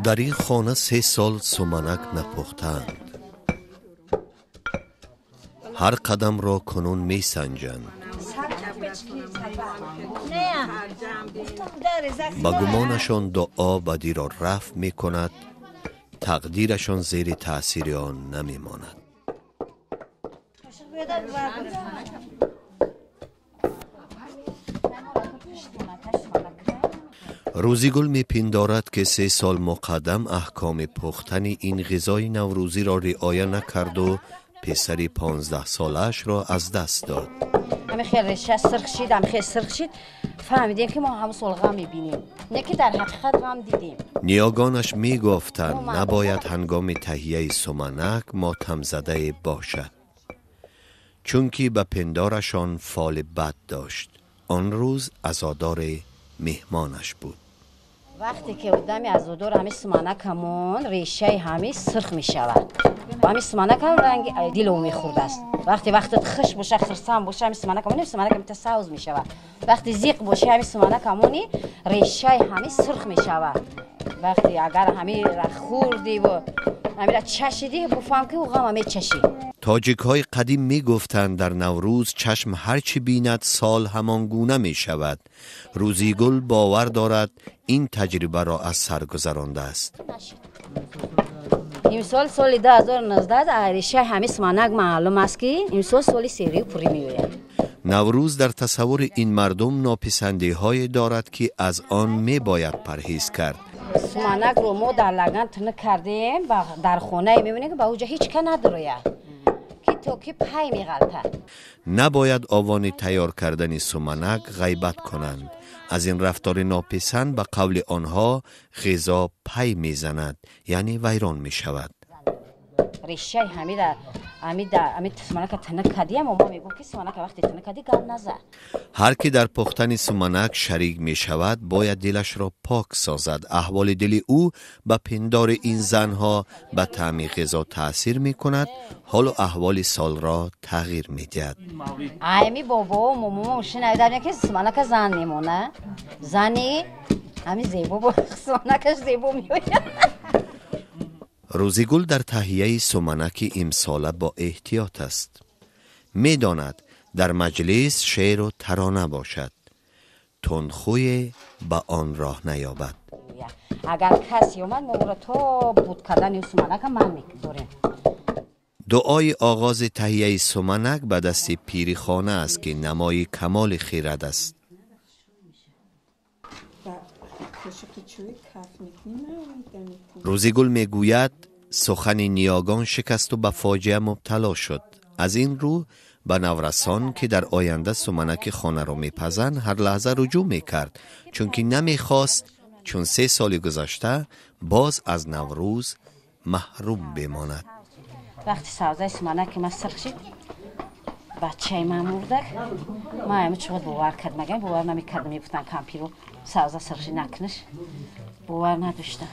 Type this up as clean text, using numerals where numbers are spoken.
در این خانه 3 سال سمنک نپختند. هر قدم را کنون می سنجند. با گمانشان دعا بدی را رفع می کند، تقدیرشان زیر تأثیر آن نمی ماند. روزیگل می پندارد که 3 سال مقدم احکام پختن این غذای نوروزی را رعایت نکرد و پسری 15 سالش را از دست داد. همه خیلی ریشه سرخ شید، همه خیلی سرخ شید. فهمیدیم که ما همه سال غم میبینیم، نه که در حقیقت غم دیدیم. نیاگانش میگفتند نباید هنگام تهیه سمنک ماتم زده باشد، چون که به پندارشان فال بد داشت. آن روز عزادار مهمانش بود. وقتی که بودم عزادار همه سمنکمون ریشه همه سرخ میشود و همه سمنک هم رنگ دیلو میخورد است. وقتی خش باشه، خرسان باشه، همه سمنکمون سبز میشود. وقتی زیق باشه همه سمنکمون ریشه همه سرخ میشود. وقتی اگر همه را خوردی و همه را چشیدی بفهم که غم همه چشی. تاجیک های قدیم می گفتند در نوروز چشم هرچی بیند سال همان گونه می شود. روزیگل باور دارد این تجربه را از سر گذرانده است. امسال سال 2019 ریشه همه سمنک معلوم است که امسال سال سیری پوری می‌آید. نوروز در تصور این مردم ناپسندی های دارد که از آن می باید پرهیز کرد. سمنک رو ما در لگن تنه کردیم و در خانه می‌بینیم که با اوجه هیچ که نداره که تو که پای می‌غلطه. نباید آوان تیار کردن سمنک غیبت کنند. از این رفتار ناپسند به قول آنها غذا پای میزند، یعنی ویران می شود. ریشه همین سمنک تنه کردیم و ما میگم که سمنک وقتی تنه کردی گل نزد. هر کی در پختن سمنک شریک می شود باید دلش را پاک سازد. احوال دل او به پندار این زنها به طعم غذا تأثیر می کند، حال و احوال سال را تغییر می دهد. ایمی بابا و ماما شنیدن که سمنک زن میمونه، زنی همین زیبا با سمنکش زیبا میوید. روزیگل در تهیه سمنک امساله با احتیاط است. می داند در مجلس شعر و ترانه باشد، تندخوی به آن راه نیابد. اگر کسی اومد ما تو بود کردن سمنک من می‌داریم. دعای آغاز تهیه سمنک به دست پیری خانه است که نمای کمال خیرت است. روزیگل میگوید سخن نیاگان شکست و به فاجعه مبتلا شد. از این رو به نورسان که در آینده سمنک خانه را میپزند هر لحظه رجوع میکرد، چون که نمیخواست چون 3 سال گذشته باز از نوروز محروم بماند. وقتی سوزای سمنک ما سرخ شد بچه من مرده، ما همه چقدر باور کرد، مگه باور نمیکردم میگفتن کمپی رو سوزا سرخ نکنش، باور نداشتم.